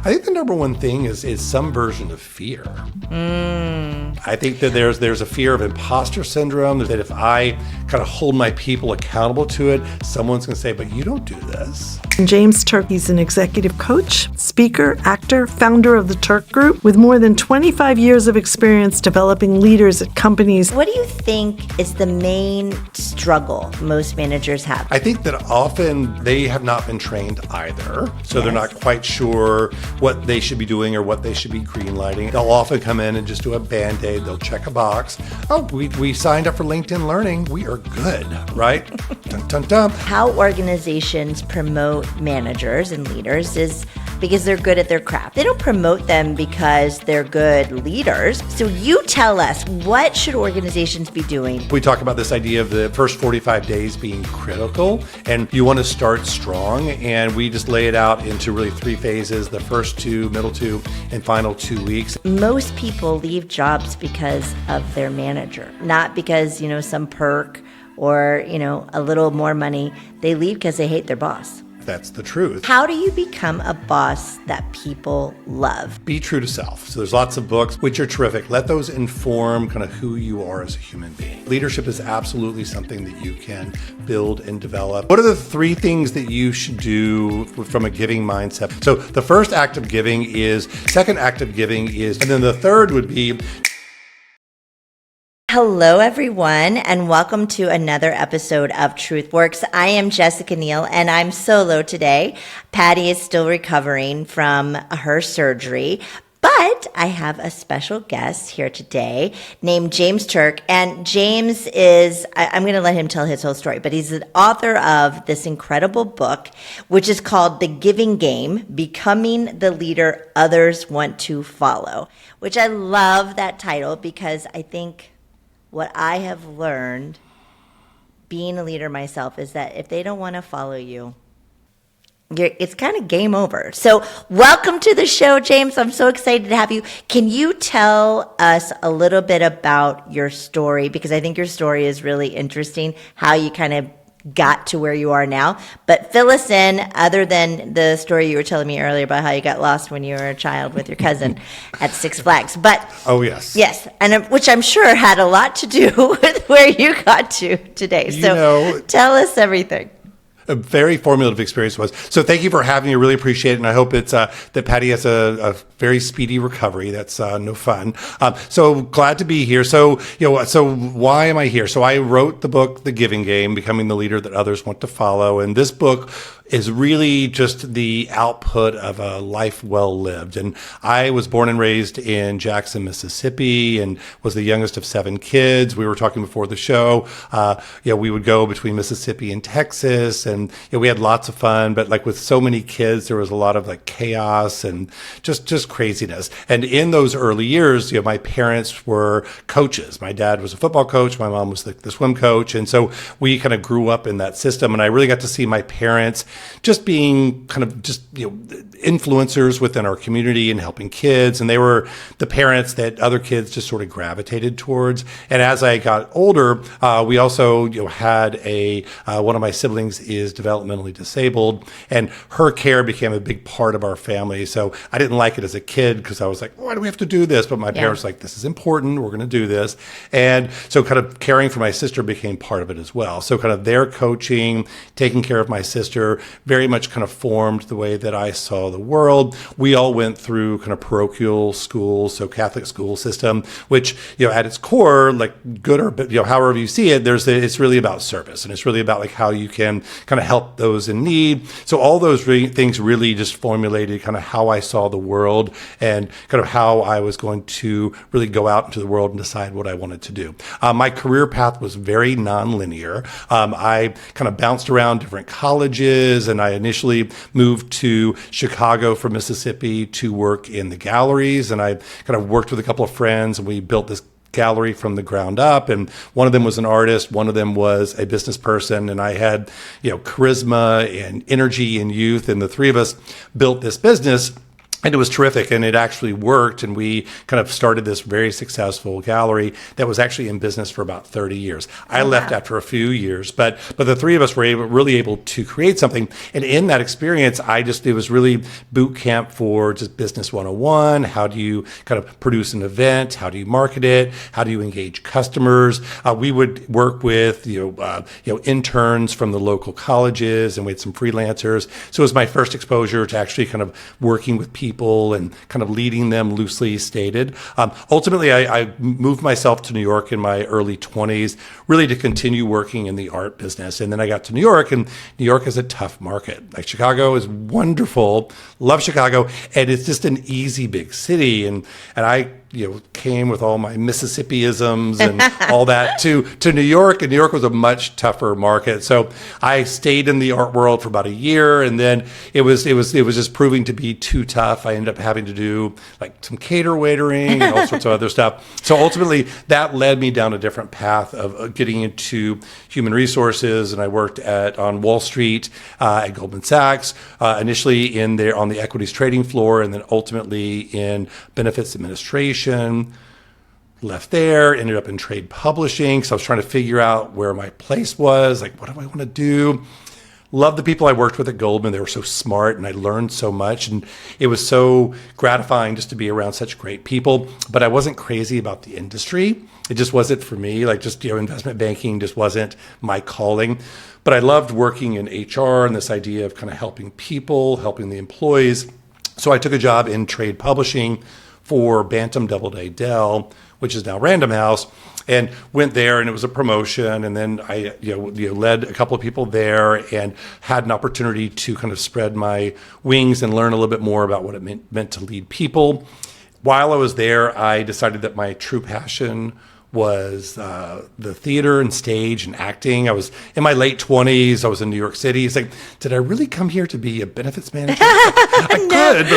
I think the number one thing is some version of fear. I think that there's a fear of imposter syndrome, that if I kind of hold my people accountable to it, someone's going to say, but you don't do this. James Turk is an executive coach, speaker, actor, founder of the Turk Group, with more than 25 years of experience developing leaders at companies. What do you think is the main struggle most managers have? I think that often they have not been trained either, so they're not quite sure what they should be doing or what they should be greenlighting. They'll often come in and just do a Band-Aid. They'll check a box. Oh, we signed up for LinkedIn Learning. We are good, right? Dun, dun, dun. How organizations promote managers and leaders is because they're good at their craft. They don't promote them because they're good leaders. So you tell us, what should organizations be doing? We talk about this idea of the first 45 days being critical, and you want to start strong, and we just lay it out into really 3 phases: the first 2, middle 2, and final 2 weeks. Most people leave jobs because of their manager, not because, some perk or, a little more money. They leave because they hate their boss. That's the truth. How do you become a boss that people love? Be true to self. So there's lots of books, which are terrific. Let those inform kind of who you are as a human being. Leadership is absolutely something that you can build and develop. What are the 3 things that you should do from a giving mindset? So the first act of giving is, second act of giving is, and then the third would be. Hello, everyone, and welcome to another episode of Truth Works. I am Jessica Neal, and I'm solo today. Patty is still recovering from her surgery, but I have a special guest here today named James Turk. And James is, I'm going to let him tell his whole story, but he's the author of this incredible book, which is called The Giving Game: Becoming the Leader Others Want to Follow, which I love that title because I think what I have learned being a leader myself is that if they don't want to follow you, it's kind of game over. So welcome to the show, James. I'm so excited to have you. Can you tell us a little bit about your story? Because I think your story is really interesting, how you kind of got to where you are now. But fill us in, other than the story you were telling me earlier about how you got lost when you were a child with your cousin at Six Flags. But oh, yes. Yes, and which I'm sure had a lot to do with where you got to today. So tell us everything. A very formative experience was. So thank you for having me. I really appreciate it. And I hope it's that Patty has a very speedy recovery. That's no fun. So glad to be here. So why am I here? So I wrote the book, The Giving Game: Becoming the Leader That Others Want to Follow. And this book is really just the output of a life well lived. And I was born and raised in Jackson, Mississippi, and was the youngest of 7 kids. We were talking before the show. We would go between Mississippi and Texas, and we had lots of fun. But like with so many kids, there was a lot of like chaos and just craziness. And in those early years, my parents were coaches. My dad was a football coach. My mom was the swim coach. And so we kind of grew up in that system. And I really got to see my parents just being kind of influencers within our community and helping kids. And they were the parents that other kids just sort of gravitated towards. And as I got older, we also had one of my siblings is developmentally disabled, and her care became a big part of our family. So I didn't like it as a kid because I was like, why do we have to do this? But my parents were like, this is important. We're going to do this. And so kind of caring for my sister became part of it as well. So kind of their coaching, taking care of my sister, very much kind of formed the way that I saw the world. We all went through kind of parochial schools, so Catholic school system, which, at its core, like good or, however you see it, it's really about service, and it's really about like how you can kind of help those in need. So all those things really just formulated kind of how I saw the world and kind of how I was going to really go out into the world and decide what I wanted to do. My career path was very nonlinear. I kind of bounced around different colleges, and I initially moved to Chicago from Mississippi to work in the galleries. And I kind of worked with a couple of friends, and we built this gallery from the ground up. And one of them was an artist, one of them was a business person, and I had, charisma and energy and youth. And the 3 of us built this business. And it was terrific, and it actually worked. And we kind of started this very successful gallery that was actually in business for about 30 years. I left after a few years, but the three of us were really able to create something. And in that experience, it was really boot camp for just business 101. How do you kind of produce an event? How do you market it? How do you engage customers? We would work with interns from the local colleges, and we had some freelancers. So it was my first exposure to actually kind of working with people and kind of leading them, loosely stated. Ultimately, I moved myself to New York in my early 20s, really to continue working in the art business. And then I got to New York, and New York is a tough market. Like, Chicago is wonderful, love Chicago, and it's just an easy big city. And I came with all my Mississippiisms and all that to New York, and New York was a much tougher market. So I stayed in the art world for about a year, and then it was just proving to be too tough. I ended up having to do like some cater waitering and all sorts of other stuff. So ultimately, that led me down a different path of getting into human resources, and I worked on Wall Street at Goldman Sachs, initially on the equities trading floor, and then ultimately in benefits administration. Left there, ended up in trade publishing. So I was trying to figure out where my place was, like, what do I want to do? Love the people I worked with at Goldman. They were so smart, and I learned so much, and it was so gratifying just to be around such great people. But I wasn't crazy about the industry. It just wasn't for me. Like, just, investment banking just wasn't my calling. But I loved working in HR and this idea of kind of helping people, helping the employees. So I took a job in trade publishing for Bantam Doubleday Dell, which is now Random House, and went there, and it was a promotion. And then I led a couple of people there and had an opportunity to kind of spread my wings and learn a little bit more about what it meant to lead people. While I was there, I decided that my true passion was the theater and stage and acting. I was in my late 20s. I was in New York City. It's like, did I really come here to be a benefits manager? I could,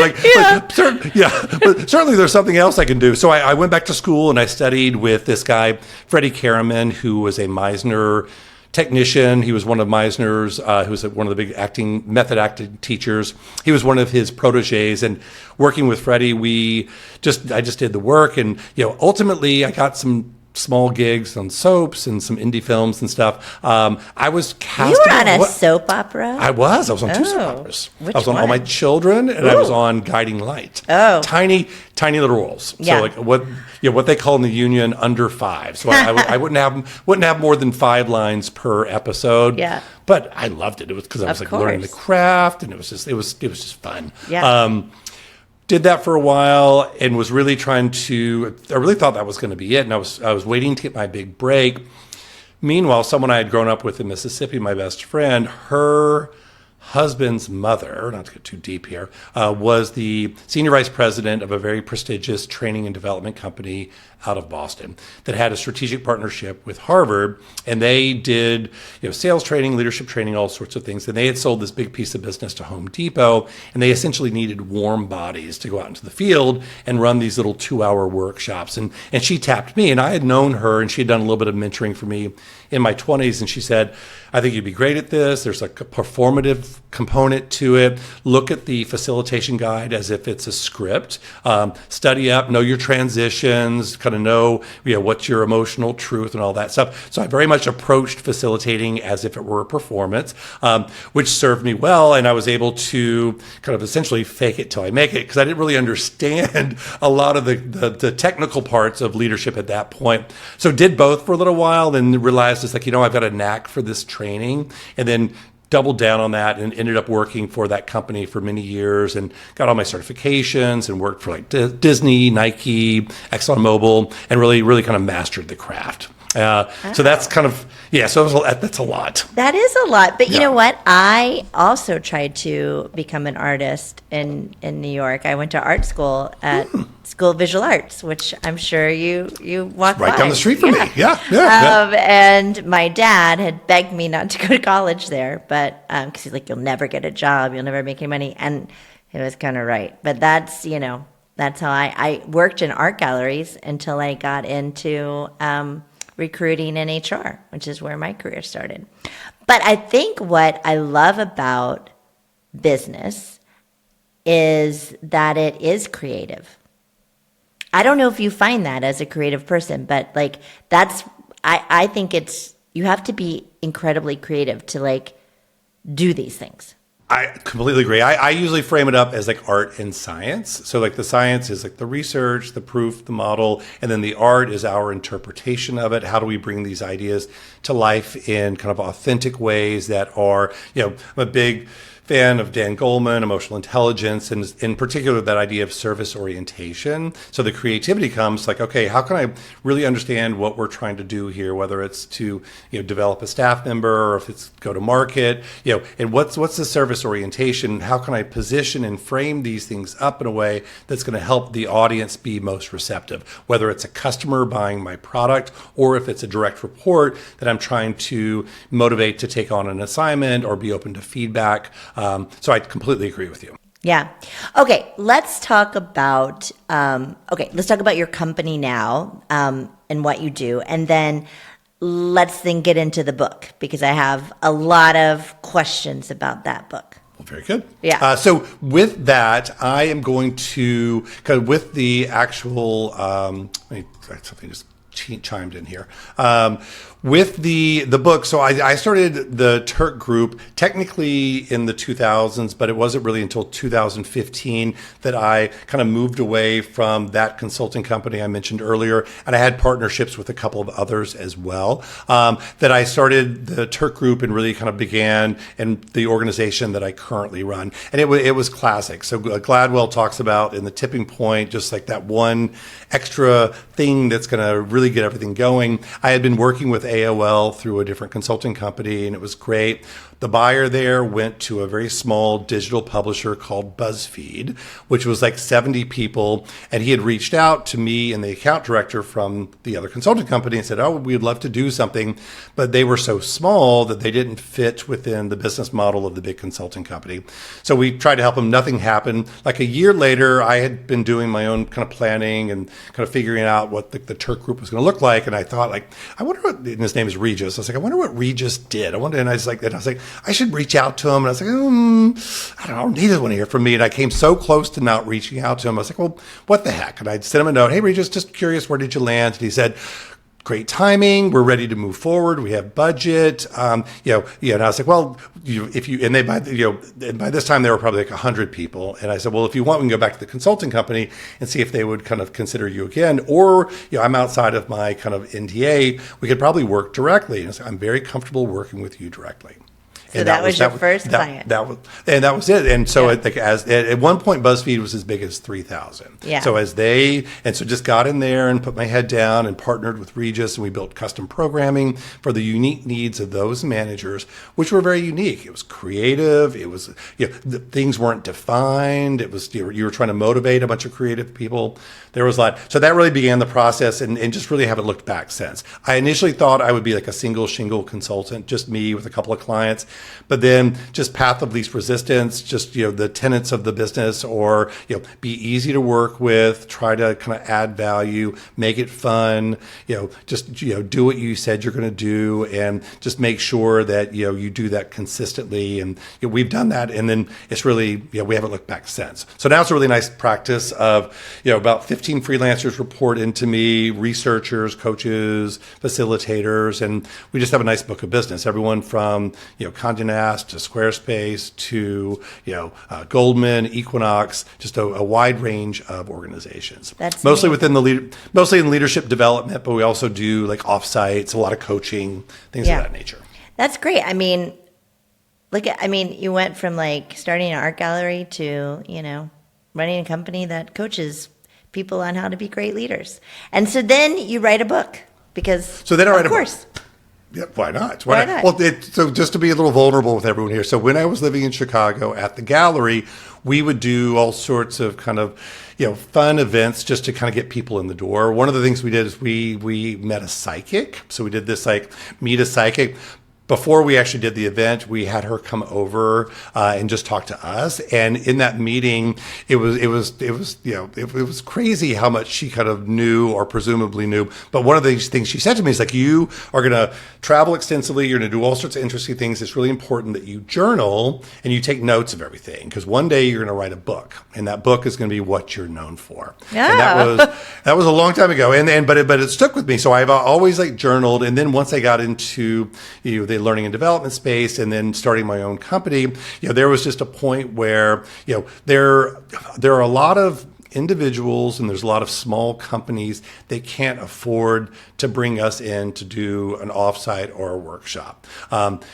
but certainly there's something else I can do. So I went back to school, and I studied with this guy, Freddie Karaman, who was a Meisner technician. He was one of Meisner's, who was one of the big method acting teachers. He was one of his proteges, and working with Freddie, I just did the work, and ultimately I got some small gigs on soaps and some indie films and stuff. I was cast. You were on a soap opera? I was on two soap operas. Which I was on one? All My Children, and I was on Guiding Light. Oh. Tiny little roles. Yeah. So like what they call in the union under 5. So I wouldn't have more than 5 lines per episode. Yeah. But I loved it. It was because I was Of learning the course. craft, and it was just fun. Yeah. Did that for a while, and was really I really thought that was going to be it. And I was waiting to get my big break. Meanwhile, someone I had grown up with in Mississippi, my best friend, her husband's mother, not to get too deep here, was the senior vice president of a very prestigious training and development company out of Boston that had a strategic partnership with Harvard. And they did sales training, leadership training, all sorts of things. And they had sold this big piece of business to Home Depot, and they essentially needed warm bodies to go out into the field and run these little 2-hour workshops. And she tapped me, and I had known her, and she had done a little bit of mentoring for me in my 20s. And she said, I think you'd be great at this. There's like a performative component to it. Look at the facilitation guide as if it's a script. Study up, know your transitions, kind of know what's your emotional truth and all that stuff. So I very much approached facilitating as if it were a performance, which served me well. And I was able to kind of essentially fake it till I make it, because I didn't really understand a lot of the technical parts of leadership at that point. So did both for a little while, and realized it's like, I've got a knack for this training, and then doubled down on that and ended up working for that company for many years and got all my certifications and worked for like Disney, Nike, ExxonMobil, and really kind of mastered the craft. So that's kind of, so that's a lot. That is a lot. But you Yeah. know what? I also tried to become an artist in New York. I went to art school at School of Visual Arts, which I'm sure you walk Right by. down the street from me. Yeah. And my dad had begged me not to go to college there, but because he's like, you'll never get a job, you'll never make any money. And he was kind of right. But that's how I worked in art galleries until I got into recruiting and HR, which is where my career started. But I think what I love about business is that it is creative. I don't know if you find that as a creative person, but like I think you have to be incredibly creative to like do these things. I completely agree. I usually frame it up as like art and science. So like the science is like the research, the proof, the model, and then the art is our interpretation of it. How do we bring these ideas to life in kind of authentic ways that are, I'm a big fan of Dan Goleman, emotional intelligence, and in particular that idea of service orientation. So the creativity comes like, okay, how can I really understand what we're trying to do here, whether it's to develop a staff member or if it's go to market, and what's the service orientation? How can I position and frame these things up in a way that's going to help the audience be most receptive, whether it's a customer buying my product or if it's a direct report that I'm trying to motivate to take on an assignment or be open to feedback. So I completely agree with you. Yeah. Okay. Let's talk about your company now, and what you do. And then let's get into the book because I have a lot of questions about that book. Well, very good. Yeah. So with that, I am going to kind of with the actual, something just chimed in here. With the book, so I started the Turk Group technically in the 2000s, but it wasn't really until 2015 that I kind of moved away from that consulting company I mentioned earlier, and I had partnerships with a couple of others as well. That I started the Turk Group and really kind of began in the organization that I currently run, and it was classic. So Gladwell talks about in the tipping point, just like that one extra thing that's going to really get everything going. I had been working with AOL through a different consulting company, and it was great. The buyer there went to a very small digital publisher called BuzzFeed, which was like 70 people. And he had reached out to me and the account director from the other consulting company and said, oh, we'd love to do something. But they were so small that they didn't fit within the business model of the big consulting company. So we tried to help them. Nothing happened. Like a year later, I had been doing my own kind of planning and kind of figuring out what the Turk Group was going to look like. And I thought, like, I wonder what, and his name is Regis. I was like, I wonder what Regis did. And I was like, I should reach out to him. And I was like, I don't need anyone to hear from me. And I came so close to not reaching out to him. I was like, well, what the heck? And I sent him a note. Hey, Regis, just curious, where did you land? And he said, great timing. We're ready to move forward. We have budget. And I was like, well, by this time there were probably like 100 people. And I said, well, if you want, we can go back to the consulting company and see if they would kind of consider you again. Or, I'm outside of my kind of NDA. We could probably work directly. And I said, I'm very comfortable working with you directly. So that was your first client. That was it. And so at one point, BuzzFeed was as big as 3,000. Yeah. So just got in there and put my head down and partnered with Regis, and we built custom programming for the unique needs of those managers, which were very unique. It was creative. It was, things weren't defined. It was, you were trying to motivate a bunch of creative people. There was a lot. So that really began the process, and just really haven't looked back since. I initially thought I would be like a single shingle consultant, just me with a couple of clients. But then just path of least resistance, just, the tenets of the business, or, be easy to work with, try to kind of add value, make it fun, just, do what you said you're going to do, and just make sure that, you do that consistently. And we've done that. And then it's really, we haven't looked back since. So now it's a really nice practice of, about 15 freelancers report into me, researchers, coaches, facilitators, and we just have a nice book of business. Everyone from, Condé Nast to Squarespace to Goldman, Equinox, just a wide range of organizations. That's mostly amazing. within mostly in leadership development, but we also do like offsites, a lot of coaching, things of that nature. That's great. I mean, you went from like starting an art gallery to running a company that coaches people on how to be great leaders, and so then you write a book because I write of course. Yeah, why not? Why not? Well, so just to be a little vulnerable with everyone here. So when I was living in Chicago at the gallery, we would do all sorts of kind of, fun events just to kind of get people in the door. One of the things we did is we met a psychic. So we did this like meet a psychic. before we actually did the event, we had her come over and just talk to us. And in that meeting, it was crazy how much she kind of knew or presumably knew. But one of the things she said to me is like, you are going to travel extensively. You're going to do all sorts of interesting things. It's really important that you journal and you take notes of everything, because one day you're going to write a book, and that book is going to be what you're known for. Yeah. And that was a long time ago. But it stuck with me. So I've always like journaled. And then once I got into the learning and development space, and then starting my own company, there was just a point where, there are a lot of individuals and there's a lot of small companies that can't afford to bring us in to do an offsite or a workshop. And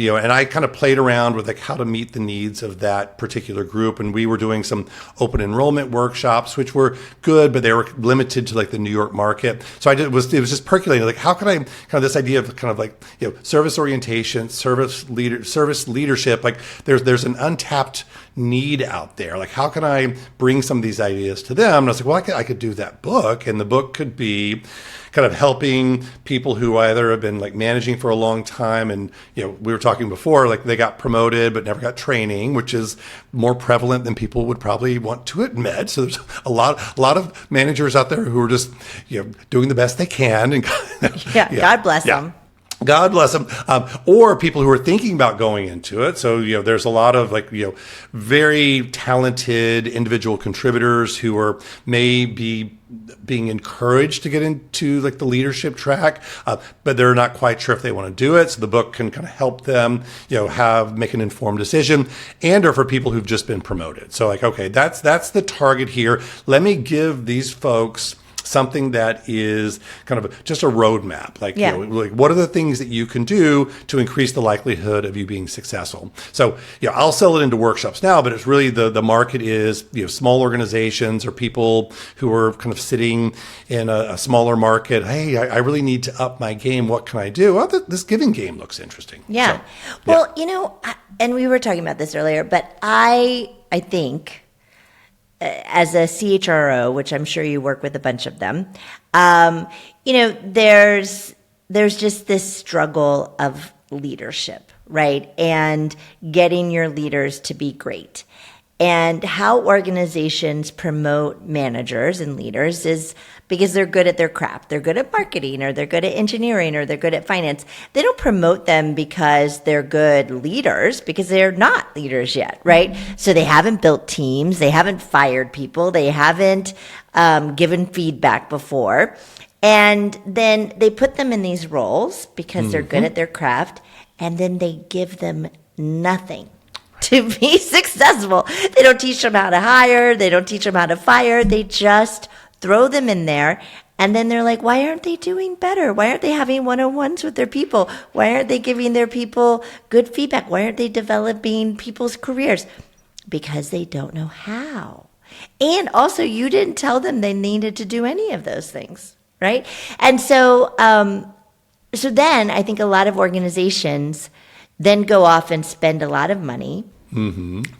I kind of played around with like how to meet the needs of that particular group. And we were doing some open enrollment workshops, which were good, but they were limited to like the New York market. So it was just percolating, like, how can I kind of this idea of kind of like, service orientation, service leadership, like there's an untapped need out there. Like, how can I bring some of these ideas to them? And I was like, well, I could do that book. And the book could be kind of helping people who either have been like managing for a long time, and we were talking before, like they got promoted but never got training, which is more prevalent than people would probably want to admit. So there's a lot of managers out there who are just doing the best they can, and God bless them. God bless them. Or people who are thinking about going into it. So, there's a lot of very talented individual contributors who are maybe being encouraged to get into like the leadership track, but they're not quite sure if they want to do it. So the book can kind of help them, make an informed decision, and or for people who've just been promoted. So like, okay, that's the target here. Let me give these folks something that is kind of just a roadmap. Like, like what are the things that you can do to increase the likelihood of you being successful? So, I'll sell it into workshops now, but it's really the market is, small organizations or people who are kind of sitting in a smaller market. Hey, I really need to up my game. What can I do? Well, this giving game looks interesting. Yeah. So, well, and we were talking about this earlier, but I think, as a CHRO, which I'm sure you work with a bunch of them, there's just this struggle of leadership, right? And getting your leaders to be great. And how organizations promote managers and leaders is because they're good at their craft. They're good at marketing, or they're good at engineering, or they're good at finance. They don't promote them because they're good leaders, because they're not leaders yet, right? So they haven't built teams. They haven't fired people. They haven't given feedback before. And then they put them in these roles because they're good at their craft, and then they give them nothing to be successful. They don't teach them how to hire. They don't teach them how to fire. They just throw them in there. And then they're like, why aren't they doing better? Why aren't they having one-on-ones with their people? Why aren't they giving their people good feedback? Why aren't they developing people's careers? Because they don't know how. And also, you didn't tell them they needed to do any of those things, right? And so, so then I think a lot of organizations then go off and spend a lot of money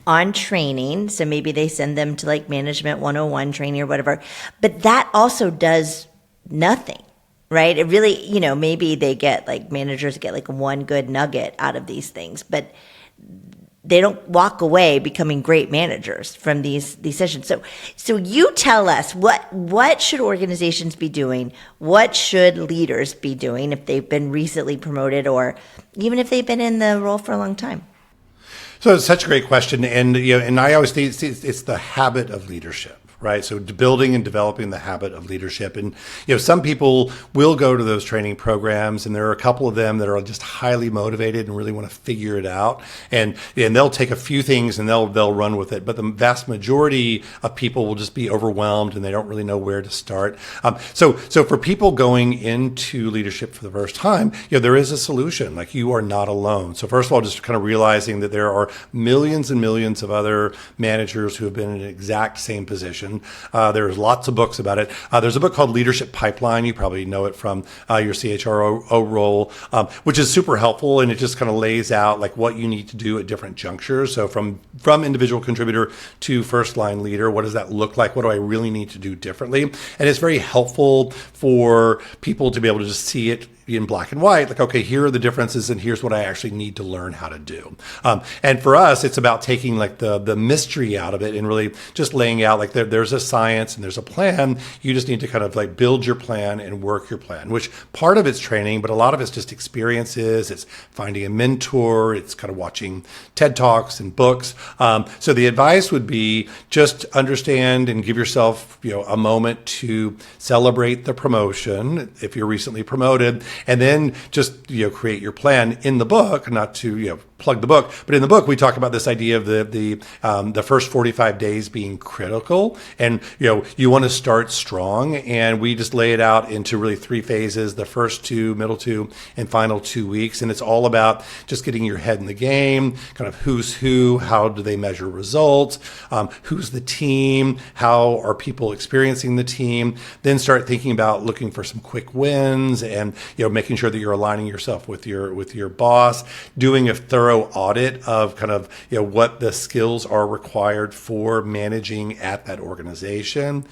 on training. So maybe they send them to like Management 101 training or whatever. But that also does nothing, right? It really, maybe they get like managers get like one good nugget out of these things, but they don't walk away becoming great managers from these sessions. So you tell us, what should organizations be doing? What should leaders be doing if they've been recently promoted, or even if they've been in the role for a long time? So it's such a great question. And, and I always think it's the habit of leadership. Right. So building and developing the habit of leadership. And, some people will go to those training programs, and there are a couple of them that are just highly motivated and really want to figure it out. And they'll take a few things and they'll run with it. But the vast majority of people will just be overwhelmed and they don't really know where to start. So for people going into leadership for the first time, there is a solution. Like, you are not alone. So first of all, just kind of realizing that there are millions and millions of other managers who have been in an exact same position. There's lots of books about it. There's a book called Leadership Pipeline. You probably know it from your CHRO role, which is super helpful. And it just kind of lays out like what you need to do at different junctures. So from individual contributor to first line leader, what does that look like? What do I really need to do differently? And it's very helpful for people to be able to just see it, in black and white, like, okay, here are the differences and here's what I actually need to learn how to do. And for us, it's about taking like the mystery out of it and really just laying out like there's a science and there's a plan. You just need to kind of like build your plan and work your plan, which part of it's training, but a lot of it's just experiences. It's finding a mentor. It's kind of watching TED Talks and books. So the advice would be just understand and give yourself, a moment to celebrate the promotion if you're recently promoted, and then just, create your plan in the book, not to, plug the book, but in the book, we talk about this idea of the first 45 days being critical. And, you want to start strong, and we just lay it out into really 3 phases, the first 2, middle 2, and final 2 weeks. And it's all about just getting your head in the game, kind of who's who, how do they measure results, who's the team, how are people experiencing the team, then start thinking about looking for some quick wins and, making sure that you're aligning yourself with your boss, doing a thorough audit of kind of, what the skills are required for managing at that organization.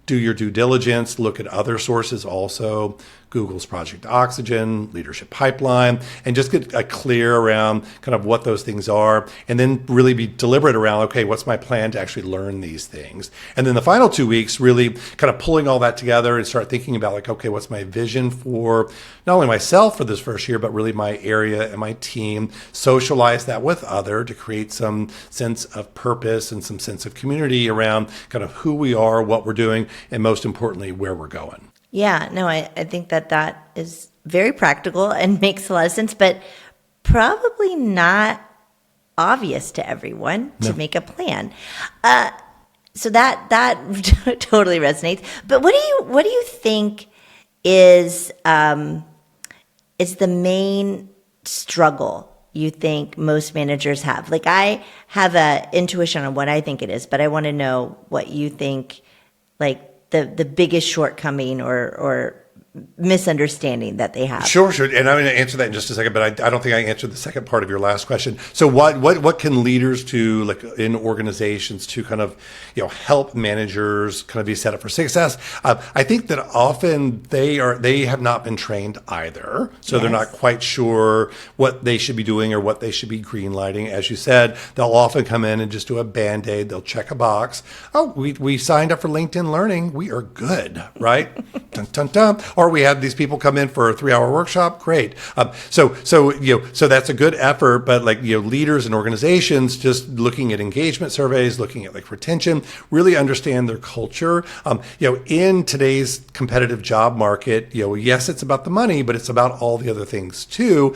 Do your due diligence, look at other sources also, Google's Project Oxygen, Leadership Pipeline, and just get clear around kind of what those things are, and then really be deliberate around, okay, what's my plan to actually learn these things? And then the final 2 weeks, really kind of pulling all that together and start thinking about like, okay, what's my vision for not only myself for this first year, but really my area and my team, socialize that with other to create some sense of purpose and some sense of community around kind of who we are, what we're doing, and most importantly, where we're going. Yeah, no, I think that is very practical and makes a lot of sense, but probably not obvious to everyone to make a plan. So that totally resonates. But what do you think is the main struggle you think most managers have? Like, I have a intuition on what I think it is, but I want to know what you think, like, the biggest shortcoming or misunderstanding that they have. Sure. And I'm going to answer that in just a second, but I don't think I answered the second part of your last question. So what can leaders do, like in organizations, to kind of, help managers kind of be set up for success? I think that often they have not been trained either. So They're not quite sure what they should be doing or what they should be greenlighting. As you said, they'll often come in and just do a Band-Aid. They'll check a box. Oh, we signed up for LinkedIn Learning. We are good, right? Dun, dun, dun. Or we had these people come in for a 3-hour workshop. Great. So that's a good effort, but like, leaders and organizations just looking at engagement surveys, looking at like retention, really understand their culture. In today's competitive job market, yes, it's about the money, but it's about all the other things too.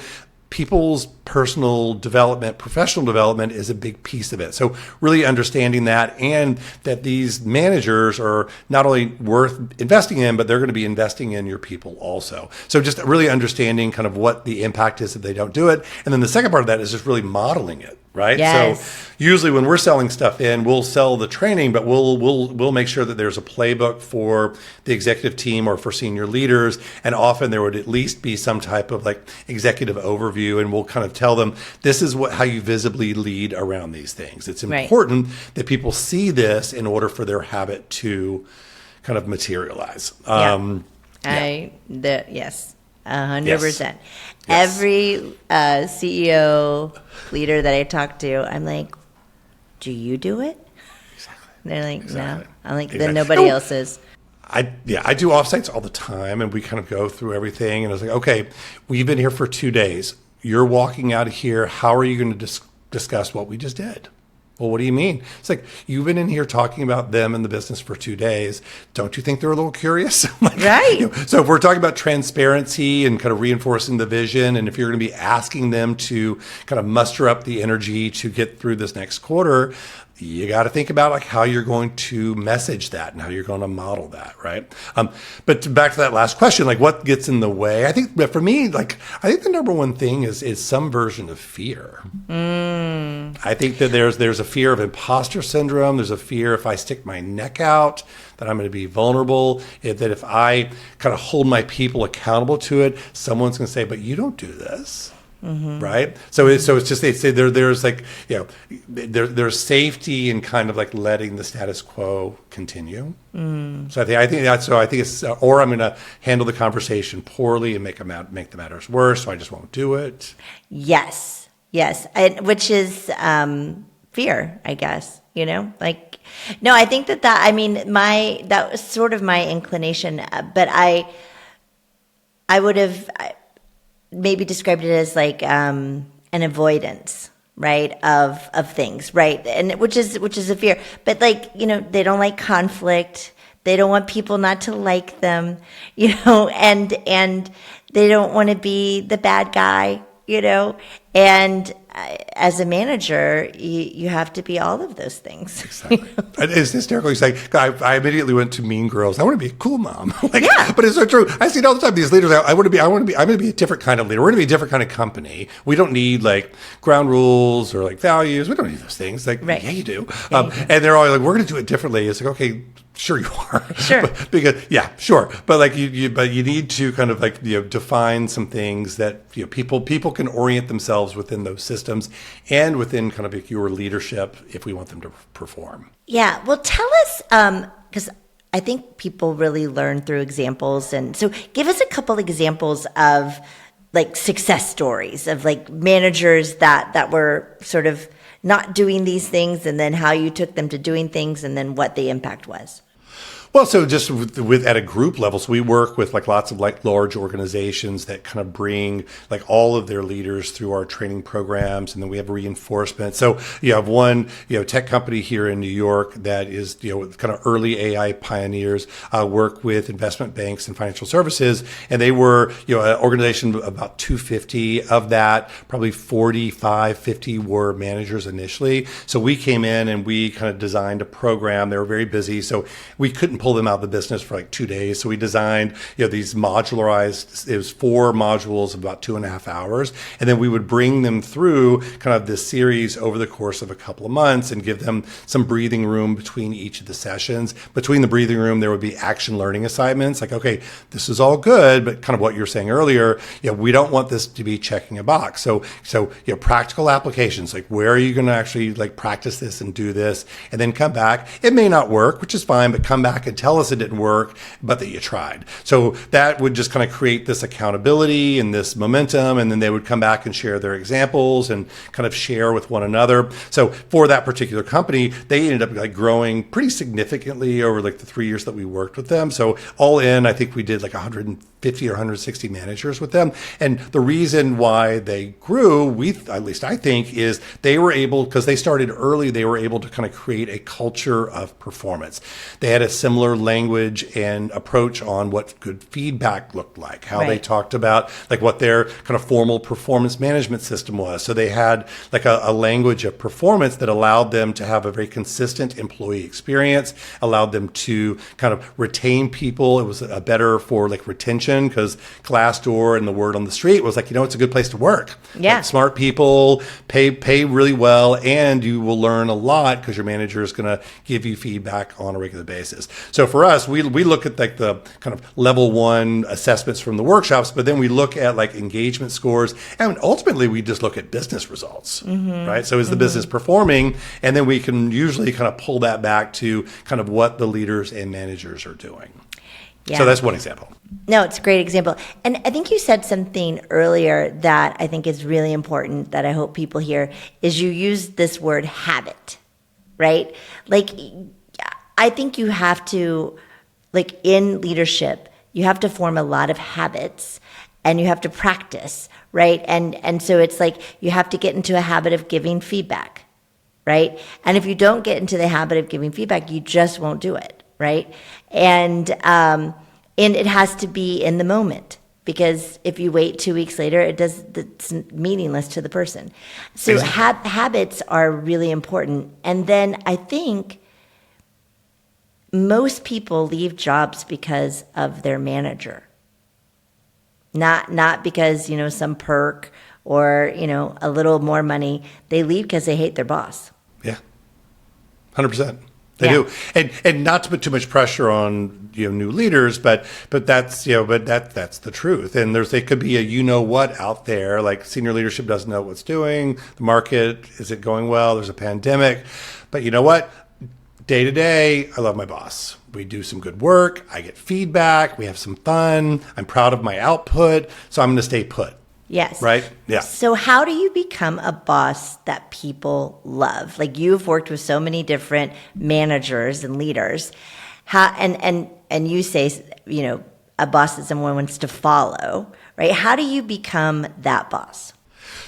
People's personal development, professional development is a big piece of it. So really understanding that, and that these managers are not only worth investing in, but they're going to be investing in your people also. So just really understanding kind of what the impact is if they don't do it. And then the second part of that is just really modeling it. Right. Yes. So usually when we're selling stuff in, we'll sell the training, but we'll make sure that there's a playbook for the executive team or for senior leaders. And often there would at least be some type of like executive overview, and we'll kind of tell them this is how you visibly lead around these things. It's important that people see this in order for their habit to kind of materialize. Yes. 100%. Yes. Every CEO leader that I talk to, I'm like, do you do it? Exactly. They're like, Exactly. no. I'm like, Exactly. then nobody else is. I do offsites all the time, and we kind of go through everything. And I was like, okay, we've been here for 2 days. You're walking out of here. How are you going to discuss what we just did? Well, what do you mean? It's like, you've been in here talking about them and the business for 2 days. Don't you think they're a little curious? Right. So if we're talking about transparency and kind of reinforcing the vision, and if you're going to be asking them to kind of muster up the energy to get through this next quarter, you got to think about like how you're going to message that and how you're going to model that, right? But back to that last question, like what gets in the way? I think for me, like I think the number one thing is some version of fear. I think that there's a fear of imposter syndrome. There's a fear if I stick my neck out that I'm going to be vulnerable. That if I kind of hold my people accountable to it, someone's going to say, "But you don't do this." Right. So it's just, they say there's like, there's safety in kind of like letting the status quo continue. So I think it's, or I'm going to handle the conversation poorly and make the matters worse. So I just won't do it. Yes. Which is fear, I guess, like, no, I think that was sort of my inclination, but I would have maybe described it as like an avoidance, right, of things, right, and which is a fear. But like, they don't like conflict. They don't want people not to like them, and they don't want to be the bad guy, and as a manager, you have to be all of those things. Exactly. It's hysterical. It's like, I immediately went to Mean Girls. I want to be a cool mom. Yeah. But it's so true. I see it all the time. These leaders, I'm going to be a different kind of leader. We're going to be a different kind of company. We don't need like ground rules or like values. We don't need those things. Like, right. Yeah, you do. And they're always like, we're going to do it differently. It's like, okay, sure you are. Sure. Sure. But like you need to kind of like, define some things that, people can orient themselves within those systems and within kind of like your leadership if we want them to perform. Yeah. Well, tell us, because I think people really learn through examples. And so give us a couple examples of like success stories of like managers that were sort of not doing these things, and then how you took them to doing things, and then what the impact was. Well, so just with at a group level, so we work with like lots of like large organizations that kind of bring like all of their leaders through our training programs, and then we have reinforcement. So you have one, tech company here in New York that is, kind of early AI pioneers, work with investment banks and financial services, and they were, an organization of about 250. Of that, probably 45, 50 were managers initially. So we came in and we kind of designed a program. They were very busy, so we couldn't pull them out of the business for like 2 days. So we designed, these modularized, it was 4 modules of about 2.5 hours. And then we would bring them through kind of this series over the course of a couple of months and give them some breathing room between each of the sessions. Between the breathing room, there would be action learning assignments like, okay, this is all good, but kind of what you're saying earlier, we don't want this to be checking a box. So practical applications, like where are you going to actually like practice this and do this, and then come back. It may not work, which is fine, but come back and tell us it didn't work, but that you tried. So that would just kind of create this accountability and this momentum, and then they would come back and share their examples and kind of share with one another. So for that particular company, they ended up like growing pretty significantly over like the 3 years that we worked with them. So all in, I think we did like 150 or 160 managers with them. And the reason why they grew, at least I think, is they were able, because they started early, they were able to kind of create a culture of performance. They had a similar language and approach on what good feedback looked like, how they talked about like what their kind of formal performance management system was. So they had like a language of performance that allowed them to have a very consistent employee experience, allowed them to kind of retain people. It was a better for like retention, because Glassdoor and the word on the street was like, it's a good place to work. Yeah. Like smart people pay really well, and you will learn a lot because your manager is going to give you feedback on a regular basis. So for us, we look at like the kind of level 1 assessments from the workshops, but then we look at like engagement scores, and ultimately we just look at business results, right? So is the business performing? And then we can usually kind of pull that back to kind of what the leaders and managers are doing. Yeah. So that's one example. No, it's a great example. And I think you said something earlier that I think is really important that I hope people hear, is you use this word habit, right? Like, I think you have to, like in leadership, you have to form a lot of habits and you have to practice, right? And so it's like you have to get into a habit of giving feedback, right? And if you don't get into the habit of giving feedback, you just won't do it, right? And it has to be in the moment, because if you wait 2 weeks later, it's meaningless to the person. So habits are really important. And then I think most people leave jobs because of their manager, not because, some perk or, a little more money. They leave because they hate their boss. Yeah, 100%. They do. And not to put too much pressure on new leaders, but that's that's the truth. And they could be a what out there, like senior leadership doesn't know what's doing, the market, is it going well, there's a pandemic. But you know what? Day to day, I love my boss. We do some good work, I get feedback, we have some fun, I'm proud of my output, so I'm going to stay put. Yes. Right? Yeah. So how do you become a boss that people love? Like, you've worked with so many different managers and leaders. How and you say, a boss that someone wants to follow, right? How do you become that boss?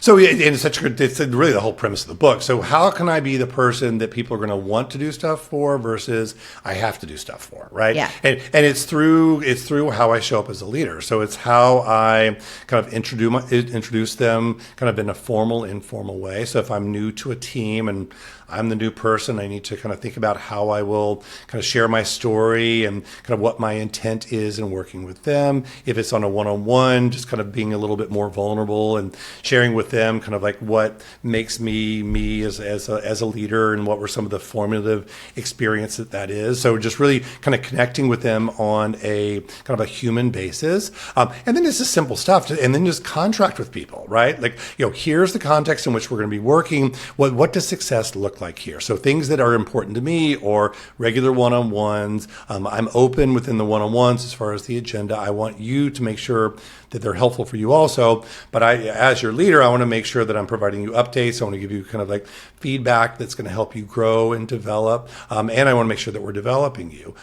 So it's really the whole premise of the book. So how can I be the person that people are going to want to do stuff for versus I have to do stuff for, right? Yeah. And it's through how I show up as a leader. So it's how I kind of introduce them kind of in a formal, informal way. So if I'm new to a team and I'm the new person, I need to kind of think about how I will kind of share my story and kind of what my intent is in working with them. If it's on a one-on-one, just kind of being a little bit more vulnerable and sharing with them kind of like what makes me as a leader and what were some of the formative experience that is. So just really kind of connecting with them on a kind of a human basis. And then it's just simple stuff. And then just contract with people, right? Like, here's the context in which we're going to be working. What does success look like here? So things that are important to me or regular one-on-ones. I'm open within the one-on-ones as far as the agenda. I want you to make sure that they're helpful for you also. But as your leader, I want to make sure that I'm providing you updates. I want to give you kind of like feedback that's going to help you grow and develop. And I want to make sure that we're developing you.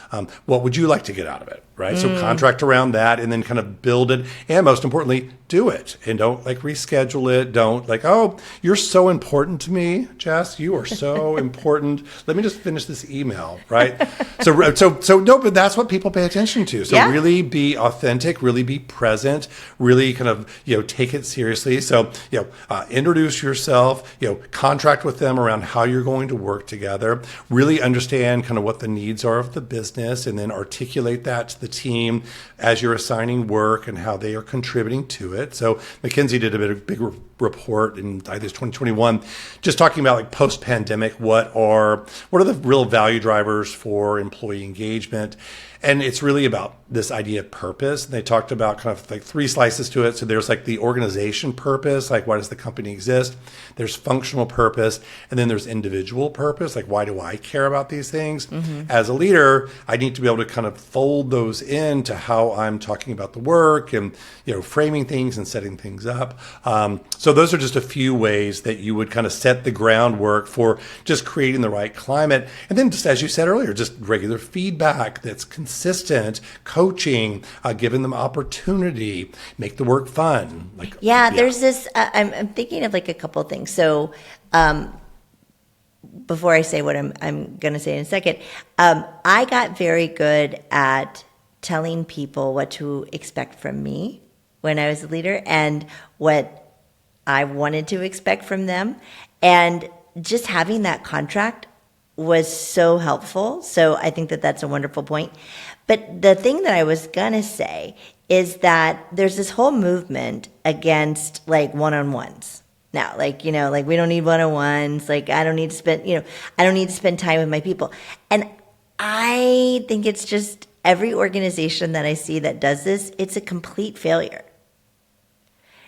What would you like to get out of it? Right. So contract around that and then kind of build it. And most importantly, do it and don't like reschedule it. Don't like, oh, you're so important to me, Jess. You are so important. Let me just finish this email. Right. So no, but that's what people pay attention to. So really be authentic, really be present, really kind of, take it seriously. So, introduce yourself, contract with them around how you're going to work together, really understand kind of what the needs are of the business and then articulate that to the team as you're assigning work and how they are contributing to it. So McKinsey did a big report in, I think it's 2021, just talking about like post-pandemic, what are the real value drivers for employee engagement. And it's really about this idea of purpose. And they talked about kind of like three slices to it. So there's like the organization purpose, like why does the company exist? There's functional purpose. And then there's individual purpose, like why do I care about these things? Mm-hmm. As a leader, I need to be able to kind of fold those into how I'm talking about the work and, framing things and setting things up. So those are just a few ways that you would kind of set the groundwork for just creating the right climate. And then just as you said earlier, just regular feedback that's consistent, coaching, giving them opportunity, make the work fun. There's this, I'm thinking of like a couple of things. So before I say what I'm going to say in a second, I got very good at telling people what to expect from me when I was a leader and what I wanted to expect from them. And just having that contract was so helpful. So I think that that's a wonderful point. But the thing that I was going to say is that there's this whole movement against like one-on-ones. Now, like, we don't need one-on-ones. Like, I don't need to spend time with my people. And I think it's just every organization that I see that does this, it's a complete failure.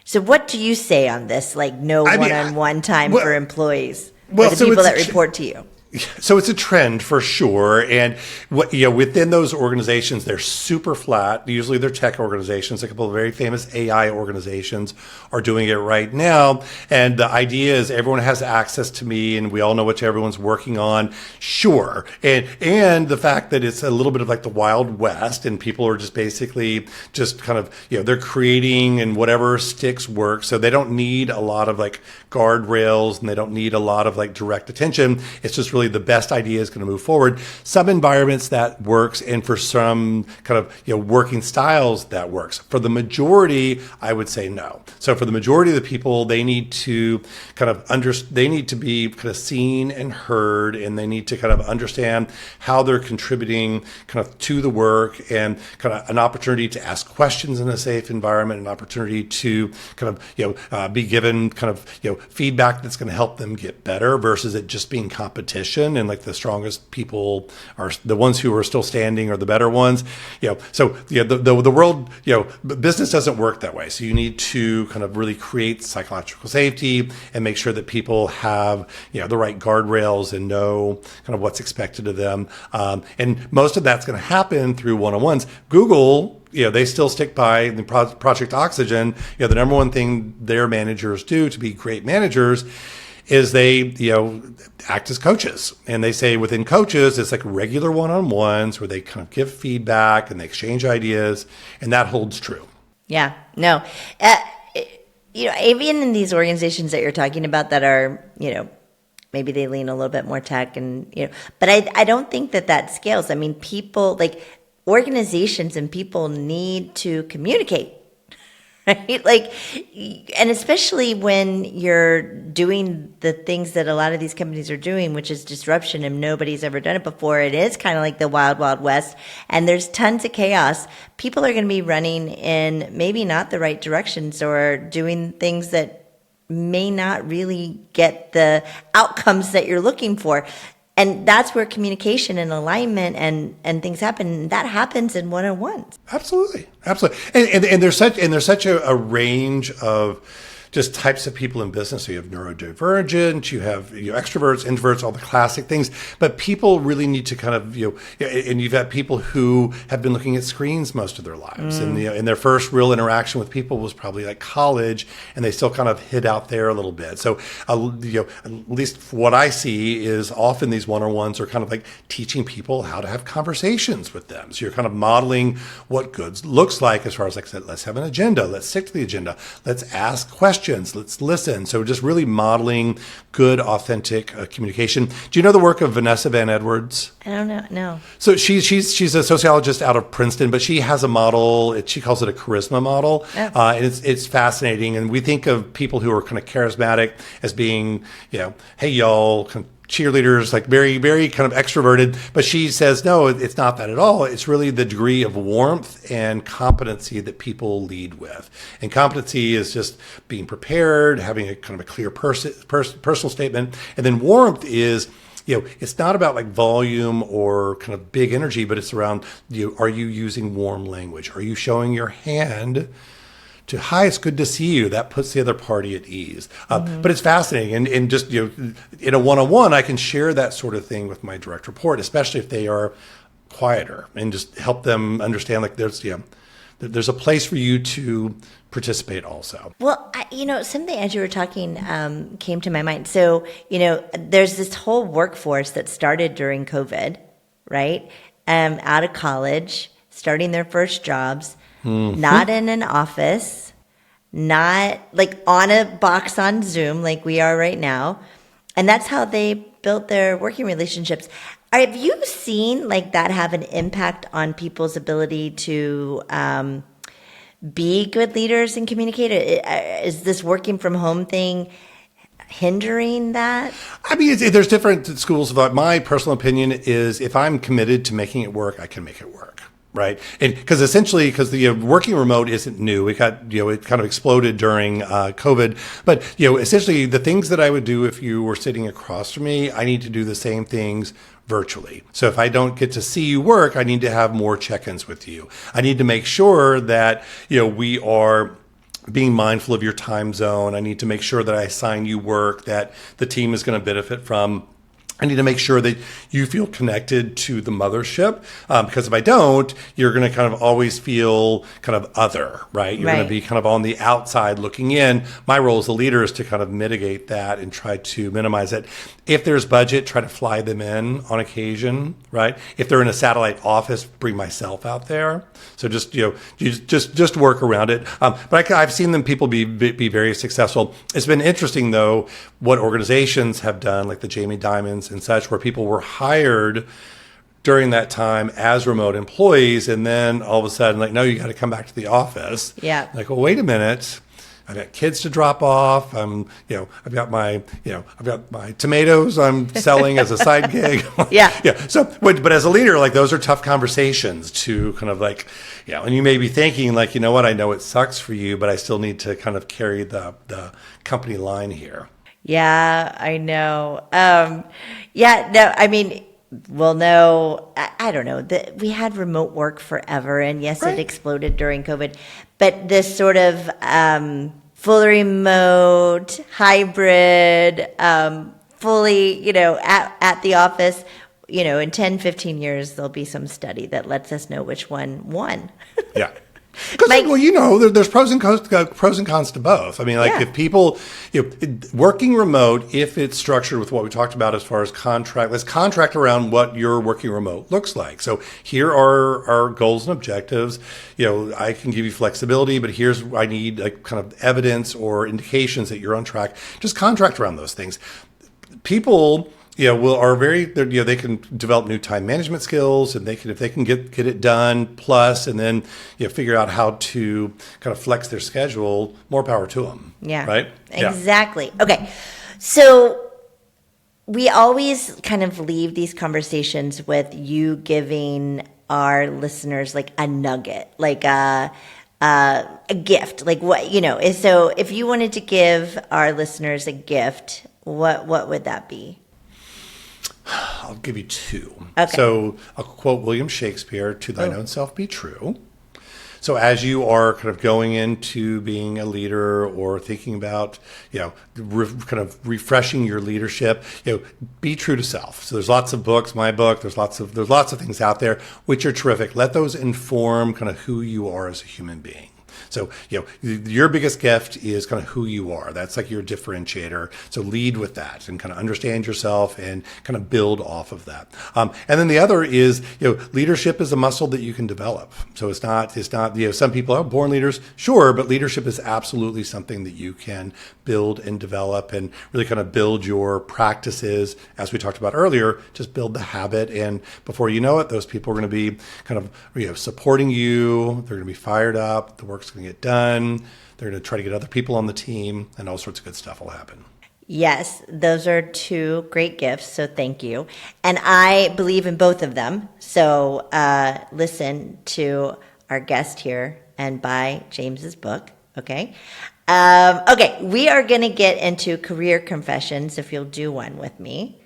So what do you say on this? Like one-on-one time for employees, the people that report to you? So it's a trend for sure. And within those organizations, they're super flat. Usually they're tech organizations. A couple of very famous AI organizations are doing it right now. And the idea is everyone has access to me and we all know what everyone's working on. Sure. And the fact that it's a little bit of like the Wild West and people are just basically just kind of, they're creating and whatever sticks work. So they don't need a lot of like guardrails and they don't need a lot of like direct attention. It's just really the best idea is going to move forward. Some environments that works, and for some kind of working styles that works. For the majority, I would say no. So for the majority of the people, they need to kind of they need to be kind of seen and heard, and they need to kind of understand how they're contributing kind of to the work, and kind of an opportunity to ask questions in a safe environment, an opportunity to kind of be given kind of feedback that's going to help them get better versus it just being competition. competition, and like the strongest people are the ones who are still standing are the better ones. So the world, business doesn't work that way. So you need to kind of really create psychological safety and make sure that people have the right guardrails and know kind of what's expected of them. And most of that's going to happen through one-on-ones. Google, they still stick by the Project Oxygen. The number one thing their managers do to be great managers is they, act as coaches. And they say within coaches, it's like regular one-on-ones where they kind of give feedback and they exchange ideas. And that holds true. Yeah, no. Even in these organizations that you're talking about that are, maybe they lean a little bit more tech and, but I don't think that scales. I mean, people, like organizations and people need to communicate, right? Like, and especially when you're doing the things that a lot of these companies are doing, which is disruption, and nobody's ever done it before. It is kind of like the wild, wild west, and there's tons of chaos. People are going to be running in maybe not the right directions or doing things that may not really get the outcomes that you're looking for. And that's where communication and alignment and things happen. And that happens in one-on-ones. Absolutely. And there's such a range of just types of people in business. So you have neurodivergent, you have extroverts, introverts, all the classic things. But people really need to kind of, and you've had people who have been looking at screens most of their lives. And and their first real interaction with people was probably like college, and they still kind of hid out there a little bit. So, at least what I see is often these one-on-ones are kind of like teaching people how to have conversations with them. So you're kind of modeling what good looks like as far as like, let's have an agenda, let's stick to the agenda, let's ask questions. Let's listen. So just really modeling good, authentic communication. Do you know the work of Vanessa Van Edwards? I don't know. No. So she's a sociologist out of Princeton, but she has a model. She calls it a charisma model, and it's fascinating. And we think of people who are kind of charismatic as being, hey y'all, kind of cheerleaders, like very, very kind of extroverted. But she says, no, it's not that at all. It's really the degree of warmth and competency that people lead with. And competency is just being prepared, having a kind of a clear personal statement. And then warmth is, it's not about like volume or kind of big energy, but it's around, are you using warm language? Are you showing your hand to, hi, it's good to see you? That puts the other party at ease. But it's fascinating. And just, in a one-on-one, I can share that sort of thing with my direct report, especially if they are quieter, and just help them understand like there's a place for you to participate also. Well, something as you were talking came to my mind. So, there's this whole workforce that started during COVID, right? Out of college, starting their first jobs, not in an office, not like on a box on Zoom like we are right now. And that's how they built their working relationships. Have you seen like that have an impact on people's ability to be good leaders and communicate? Is this working from home thing hindering that? I mean, there's different schools of thought. My personal opinion is if I'm committed to making it work, I can make it work. Right. And because the working remote isn't new. It got, it kind of exploded during COVID. But, essentially the things that I would do if you were sitting across from me, I need to do the same things virtually. So if I don't get to see you work, I need to have more check-ins with you. I need to make sure that, we are being mindful of your time zone. I need to make sure that I assign you work that the team is going to benefit from. I need to make sure that you feel connected to the mothership, because if I don't, you're going to kind of always feel kind of other, right? You're going to be kind of on the outside looking in. My role as a leader is to kind of mitigate that and try to minimize it. If there's budget, try to fly them in on occasion, right? If they're in a satellite office, bring myself out there. So just just work around it. But I've seen people be very successful. It's been interesting though what organizations have done, like the Jamie Dimons and such, where people were hired during that time as remote employees, and then all of a sudden, like, no, you got to come back to the office. Yeah. Like, well, wait a minute. I've got kids to drop off. I've got my tomatoes I'm selling as a side gig. Yeah. So, but as a leader, like those are tough conversations to kind of like, and you may be thinking like, what, I know it sucks for you, but I still need to kind of carry the company line here. Yeah, I know. Yeah, no, I mean, well, no, I don't know. We had remote work forever, and yes, it Right. exploded during COVID. But this sort of fully remote, hybrid, fully, at the office, in 10, 15 years, there'll be some study that lets us know which one won. Yeah. Because, Like- well, there's pros and cons to both. I mean, like Yeah. if people, working remote, if it's structured with what we talked about as far as contract, let's contract around what your working remote looks like. So here are our goals and objectives. I can give you flexibility, but here's I need like kind of evidence or indications that you're on track. Just contract around those things. People they can develop new time management skills, and if they can get it done plus, and then figure out how to kind of flex their schedule, more power to them. Yeah. Right. Exactly. Okay. So we always kind of leave these conversations with you giving our listeners like a nugget, like a gift, like what, so if you wanted to give our listeners a gift, what would that be? I'll give you two. Okay. So I'll quote William Shakespeare, "To thine own self be true." So as you are kind of going into being a leader or thinking about, kind of refreshing your leadership, be true to self. So there's lots of books, my book, there's lots of things out there which are terrific. Let those inform kind of who you are as a human being. So, your biggest gift is kind of who you are. That's like your differentiator. So lead with that and kind of understand yourself and kind of build off of that. And then the other is, leadership is a muscle that you can develop. So it's not, some people are born leaders, sure, but leadership is absolutely something that you can build and develop and really kind of build your practices. As we talked about earlier, just build the habit. And before you know it, those people are going to be kind of, supporting you. They're going to be fired up. The work's going to get done. They're going to try to get other people on the team, and all sorts of good stuff will happen. Yes, those are two great gifts, so thank you. And I believe in both of them. So listen to our guest here and buy James's book, okay? Okay, we are going to get into career confessions if you'll do one with me.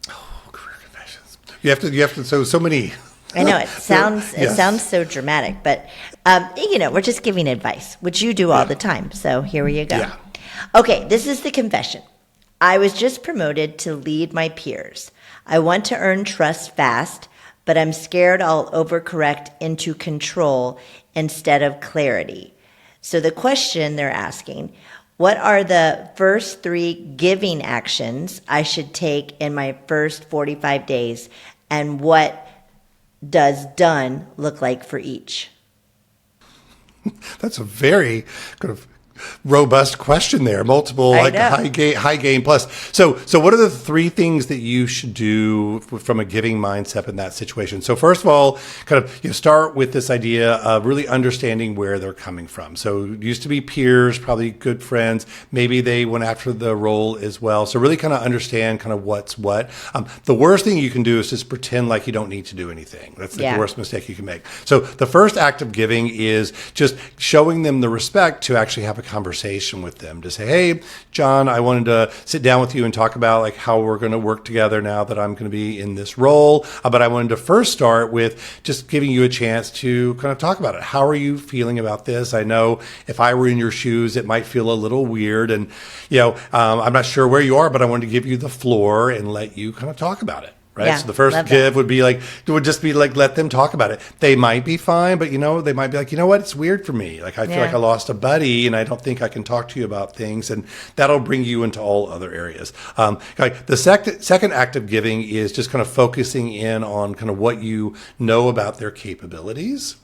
Oh, career confessions. You have to, so many. I know it sounds Yes. it sounds so dramatic, but we're just giving advice, which you do all the time. So here you go. Yeah. Okay, this is the confession. I was just promoted to lead my peers. I want to earn trust fast, but I'm scared I'll overcorrect into control instead of clarity. So the question they're asking, what are the first 3 giving actions I should take in my first 45 days, and what does done look like for each? That's a very kind of robust question there. Multiple I like know. high gain plus. So what are the 3 things that you should do from a giving mindset in that situation? So first of all, kind of start with this idea of really understanding where they're coming from. So it used to be peers, probably good friends. Maybe they went after the role as well. So really kind of understand kind of what's what. The worst thing you can do is just pretend like you don't need to do anything. That's the worst mistake you can make. So the first act of giving is just showing them the respect to actually have a conversation with them, to say, hey, John, I wanted to sit down with you and talk about like how we're going to work together now that I'm going to be in this role. But I wanted to first start with just giving you a chance to kind of talk about it. How are you feeling about this? I know if I were in your shoes, it might feel a little weird, and I'm not sure where you are, but I wanted to give you the floor and let you kind of talk about it. Right. Yeah, So the first love give would just be like, let them talk about it. They might be fine, but they might be like, what? It's weird for me. Like, I feel like I lost a buddy and I don't think I can talk to you about things. And that'll bring you into all other areas. Like the second act of giving is just kind of focusing in on kind of what you know about their capabilities.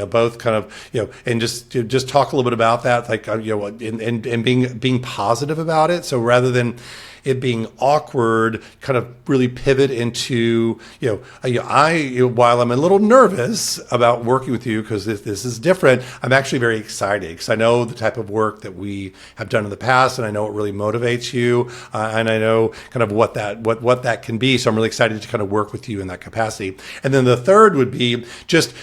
Both kind of, and just talk a little bit about that, like, and being positive about it. So rather than, it being awkward kind of really pivot into, while I'm a little nervous about working with you because this is different, I'm actually very excited because I know the type of work that we have done in the past, and I know it really motivates you, and I know kind of what that can be. So I'm really excited to kind of work with you in that capacity. And then the third would be just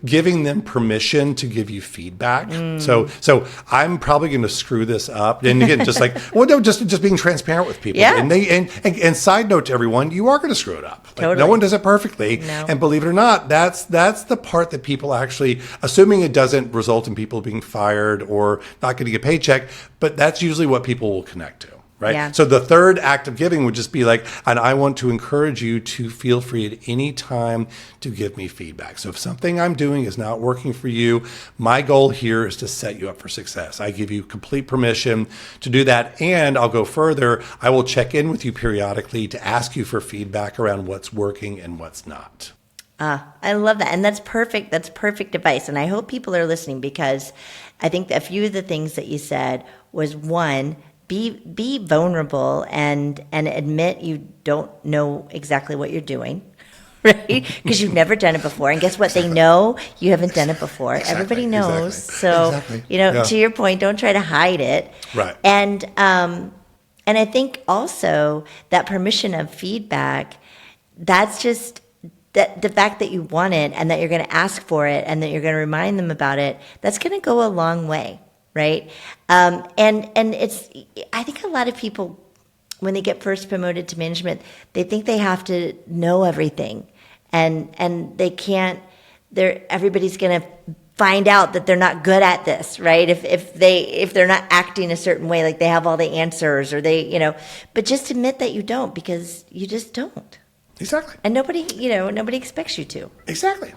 giving them permission to give you feedback. So I'm probably going to screw this up, and again, just like just being transparent with people. Yeah. And side note to everyone, you are going to screw it up. Like, Totally. no one does it perfectly. No. And believe it or not, that's the part that people actually, assuming it doesn't result in people being fired or not getting a paycheck, but that's usually what people will connect to. Right. Yeah. So the third act of giving would just be like, and I want to encourage you to feel free at any time to give me feedback. So if something I'm doing is not working for you, my goal here is to set you up for success. I give you complete permission to do that. And I'll go further. I will check in with you periodically to ask you for feedback around what's working and what's not. I love that. And that's perfect. That's perfect advice. And I hope people are listening, because I think a few of the things that you said was, one, be vulnerable and admit you don't know exactly what you're doing, right? Because you've never done it before. And guess what? They know you haven't done it before. Everybody knows. So, to your point, don't try to hide it. Right. And I think also that permission of feedback, that's just that the fact that you want it and that you're going to ask for it and that you're going to remind them about it, that's going to go a long way. Right. And it's, I think a lot of people, when they get first promoted to management, they think they have to know everything, and they can't, everybody's going to find out that they're not good at this. Right. If they're not acting a certain way, like they have all the answers, or but just admit that you don't, because you just don't. Exactly. And nobody expects you to. Exactly.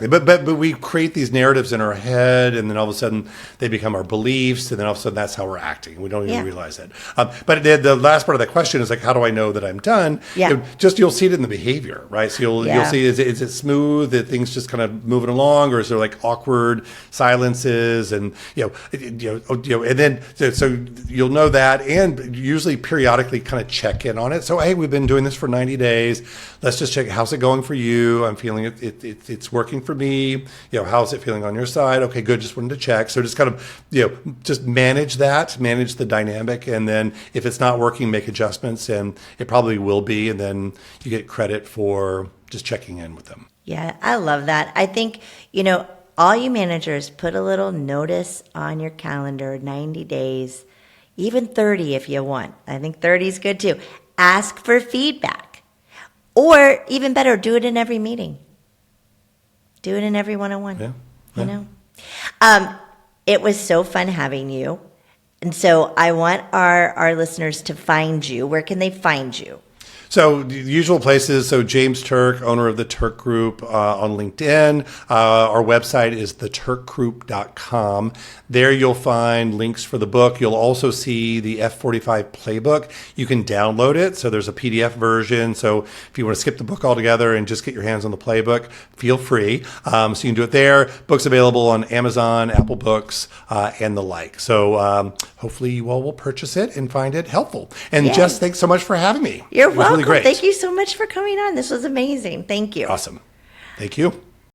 But we create these narratives in our head, and then all of a sudden they become our beliefs, and then all of a sudden that's how we're acting. We don't even realize it. But the last part of that question is like, how do I know that I'm done? Yeah. You'll see it in the behavior, right? So you'll see, is it smooth, that things just kind of moving along, or is there like awkward silences, and and then so you'll know that, and usually periodically kind of check in on it. So hey, we've been doing this for 90 days. Let's just check, how's it going for you? I'm feeling it's working for me. How's it feeling on your side? Okay, good. Just wanted to check. So just kind of, just manage the dynamic. And then if it's not working, make adjustments, and it probably will be. And then you get credit for just checking in with them. Yeah, I love that. I think, all you managers, put a little notice on your calendar, 90 days, even 30 if you want. I think 30 is good too. Ask for feedback. Or even better, do it in every meeting. Do it in every one-on-one. Yeah. It was so fun having you. And so I want our listeners to find you. Where can they find you? So the usual places, so James Turk, owner of the Turk Group on LinkedIn. Our website is theturkgroup.com. There you'll find links for the book. You'll also see the F45 playbook. You can download it. So there's a PDF version. So if you want to skip the book altogether and just get your hands on the playbook, feel free. So you can do it there. Book's available on Amazon, Apple Books, and the like. So hopefully you all will purchase it and find it helpful. And Jess, thanks so much for having me. You're welcome. Really great. Thank you so much for coming on. This was amazing. Thank you. Awesome. Thank you.